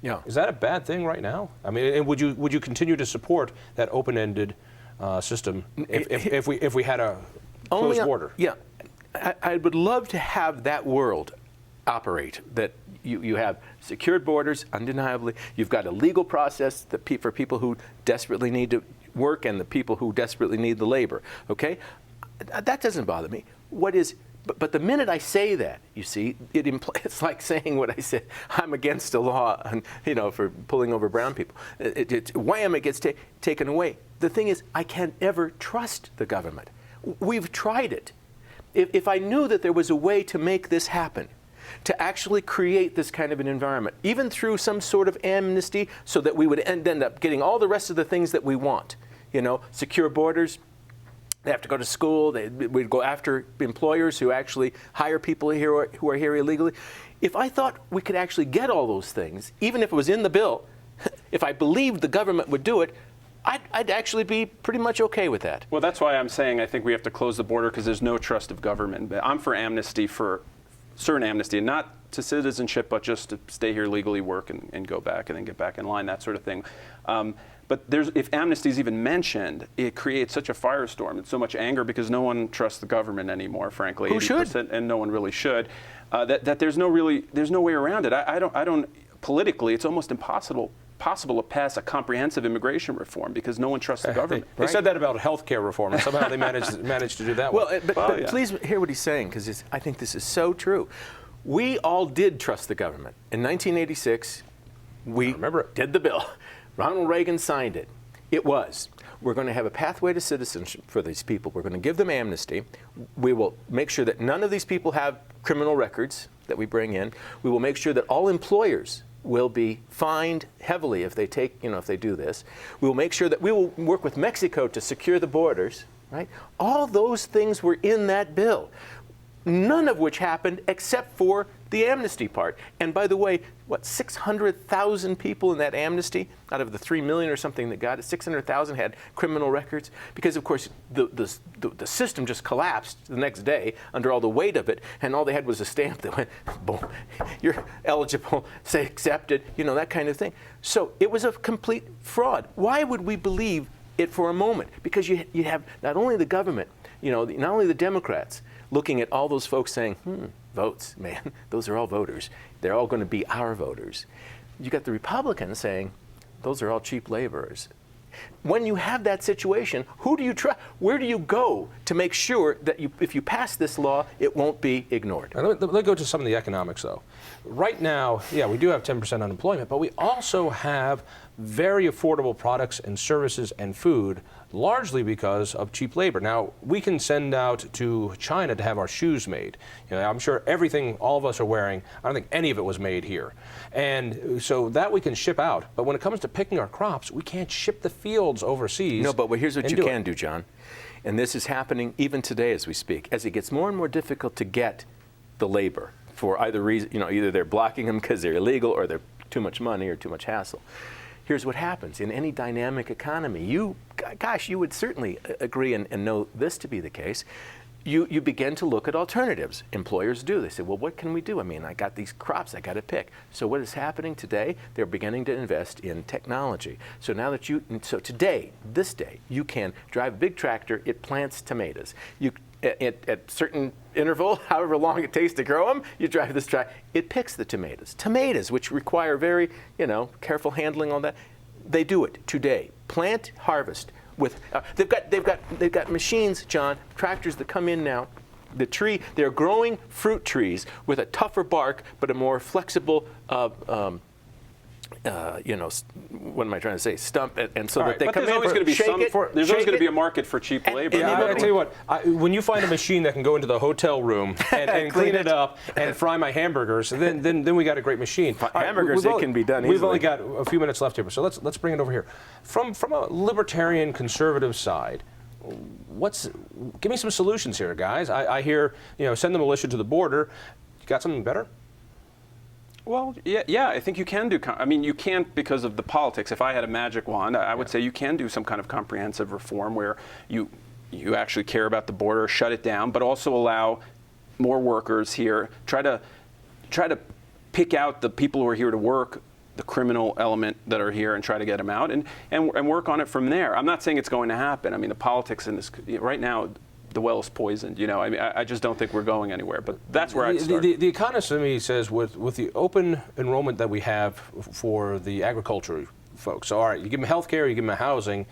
Yeah. Is that a bad thing right now? I mean, and would you continue to support that open-ended system if we had a closed border? Yeah, I would love to have that world operate, that you have secured borders, undeniably. You've got a legal process that for people who desperately need to work and the people who desperately need the labor, okay? That doesn't bother me. But the minute I say that, you see, it's like saying what I said, I'm against the law, for pulling over brown people. Wham, it gets taken away. The thing is, I can't ever trust the government. We've tried it. If I knew that there was a way to make this happen, to actually create this kind of an environment, even through some sort of amnesty, so that we would end up getting all the rest of the things that we want, secure borders. They have to go to school. We'd go after employers who actually hire people here who are here illegally. If I thought we could actually get all those things, even if it was in the bill, if I believed the government would do it, I'd actually be pretty much okay with that. Well, that's why I'm saying I think we have to close the border, because there's no trust of government. But I'm for amnesty, for certain amnesty, and not to citizenship, but just to stay here legally, work, and go back, and then get back in line, that sort of thing. But if amnesty is even mentioned, it creates such a firestorm and so much anger, because no one trusts the government anymore, frankly. Who should? And no one really should. That there's no way around it. I don't. Politically, it's almost impossible to pass a comprehensive immigration reform, because no one trusts the government. They said that about health care reform, and somehow they managed to do that. Well, but please hear what he's saying, because I think this is so true. We all did trust the government. In 1986, we did the bill. Ronald Reagan signed it. We're going to have a pathway to citizenship for these people. We're going to give them amnesty. We will make sure that none of these people have criminal records that we bring in. We will make sure that all employers will be fined heavily if they if they do this. We will make sure that we will work with Mexico to secure the borders, right? All those things were in that bill, none of which happened except for the amnesty part. And by the way, 600,000 people in that amnesty, out of the 3 million or something that got it, 600,000 had criminal records, because of course the system just collapsed the next day under all the weight of it, and all they had was a stamp that went, boom, you're eligible, say accepted, that kind of thing. So it was a complete fraud. Why would we believe it for a moment? Because you have not only the government, not only the Democrats looking at all those folks saying, votes, man, those are all voters. They're all going to be our voters. You got the Republicans saying, those are all cheap laborers. When you have that situation, who do you trust? Where do you go to make sure that if you pass this law, it won't be ignored? Let me go to some of the economics, though. Right now, yeah, we do have 10% unemployment, but we also have very affordable products and services and food, largely because of cheap labor. Now, we can send out to China to have our shoes made. I'm sure everything all of us are wearing, I don't think any of it was made here. And so that we can ship out. But when it comes to picking our crops, we can't ship the fields overseas. No, but here's what you can do, John. And this is happening even today as we speak. As it gets more and more difficult to get the labor for either reason, either they're blocking them because they're illegal, or they're too much money or too much hassle. Here's what happens in any dynamic economy. You would certainly agree and know this to be the case. You begin to look at alternatives. Employers do. They say, well, what can we do? I mean, I got these crops I got to pick. So what is happening today? They're beginning to invest in technology. So now that this day, you can drive a big tractor. It plants tomatoes. At certain interval, however long it takes to grow them, you drive this tractor. It picks the tomatoes. Tomatoes, which require very, careful handling on that, they do it today. Plant, harvest. They've got machines, John, tractors that come in now. They're growing fruit trees with a tougher bark, but a more flexible what am I trying to say? Stump, and so that they come in. There's always going to be a market for cheap labor. I tell you what, when you find a machine that can go into the hotel room and clean it up and fry my hamburgers, then we got a great machine. Hamburgers, it can be done easily. We've only got a few minutes left here, so let's bring it over here. From a libertarian conservative side, give me some solutions here, guys. I hear, send the militia to the border. You got something better? Well, yeah, I think you can do. You can't because of the politics. If I had a magic wand, I would say you can do some kind of comprehensive reform where you actually care about the border, shut it down, but also allow more workers here. Try to pick out the people who are here to work the criminal element that are here and try to get them out and work on it from there. I'm not saying it's going to happen. I mean, the politics in this right now, the well is poisoned. You know, I mean, I just don't think we're going anywhere. But that's where I'd start. The economist to me says with the open enrollment that we have for the agriculture folks. So all right, you give them health care, you give them housing.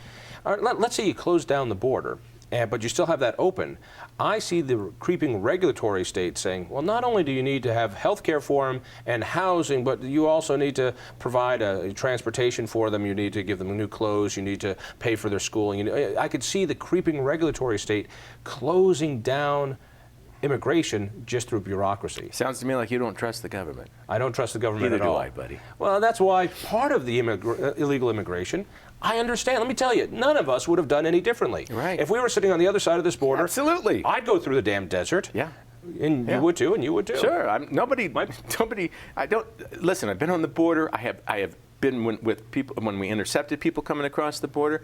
All right, let's say you close down the border. But you still have that open. I see the creeping regulatory state saying, well, not only do you need to have health care for them and housing, but you also need to provide transportation for them. You need to give them new clothes. You need to pay for their schooling. I could see the creeping regulatory state closing down immigration just through bureaucracy. Sounds to me like you don't trust the government. I don't trust the government Neither at all. do I, buddy. Well, that's why part of the illegal immigration, I understand. Let me tell you, none of us would have done any differently. Right. If we were sitting on the other side of this border, absolutely, I'd go through the damn desert. Yeah. And you would too, and you would too. Sure. Nobody. I don't listen. I've been on the border. I have been with people when we intercepted people coming across the border.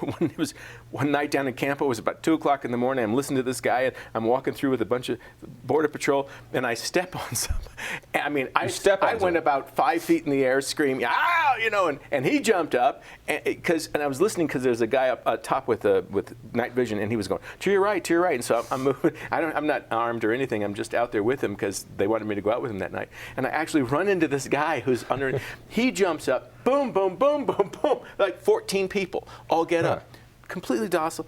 When it was one night down in Campo, it was about 2 o'clock in the morning. I'm listening to this guy, and I'm walking through with a bunch of border patrol, and I step on some. I mean, I went about 5 feet in the air, screaming, "Ah!" You know, and he jumped up, and I was listening because there's a guy up top with night vision, and he was going to your right, and so I'm moving. I'm not armed or anything. I'm just out there with him because they wanted me to go out with him that night, and I actually run into this guy who's under. He jumps up. Boom, boom, boom, boom, boom. Like 14 people all get up. Completely docile.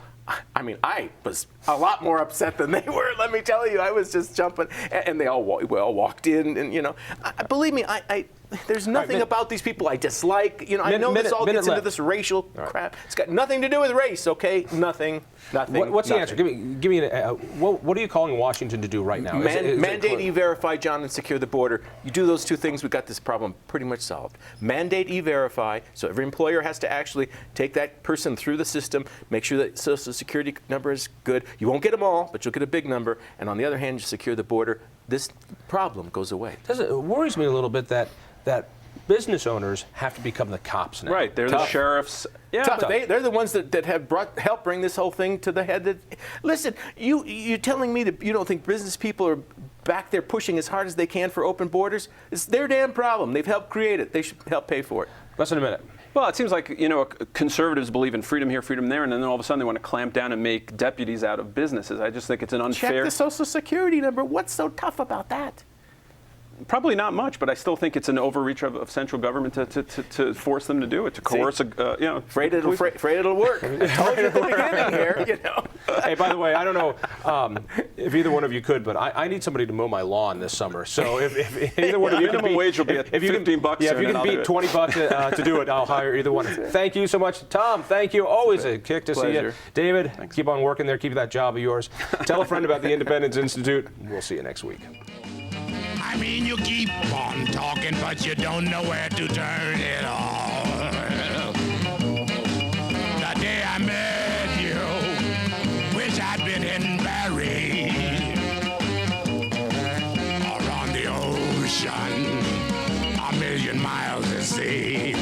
I mean, I was a lot more upset than they were, let me tell you. I was just jumping. And we all walked in. And, you know, believe me, there's nothing about these people I dislike. You know, I know this all gets into this racial crap. It's got nothing to do with race, okay? Nothing. What's the answer? Give me what are you calling Washington to do right now? Mandate E-Verify, John, and secure the border. You do those two things, we got this problem pretty much solved. Mandate E-Verify, so every employer has to actually take that person through the system, make sure that Social Security number is good. You won't get them all, but you'll get a big number. And on the other hand, you secure the border. This problem goes away. It worries me a little bit that business owners have to become the cops now. Right, they're the sheriffs. Yeah, they're the ones that have helped bring this whole thing to the head. Listen, you're telling me that you don't think business people are back there pushing as hard as they can for open borders? It's their damn problem. They've helped create it. They should help pay for it. Less than a minute. Well, it seems like, you know, conservatives believe in freedom here, freedom there, and then all of a sudden they want to clamp down and make deputies out of businesses. I just think it's an unfair... Check the Social Security number. What's so tough about that? Probably not much, but I still think it's an overreach of central government to force them to do it, to coerce, you know. Afraid it'll work. I told you at the beginning here, you know. Hey, by the way, I don't know if either one of you could, but I need somebody to mow my lawn this summer. So if either one of you minimum wage will be at $15 $15. Yeah, if you can beat $20 to do it, I'll hire either one. Thank you so much, Tom. Thank you. Always a kick to see you, David. Thanks. Keep on working there. Keep that job of yours. Tell a friend about the Independence Institute. We'll see you next week. I mean, you keep on talking, but you don't know where to turn it all. The day I met you, wish I'd been in Paris or on the ocean, a million miles to sea.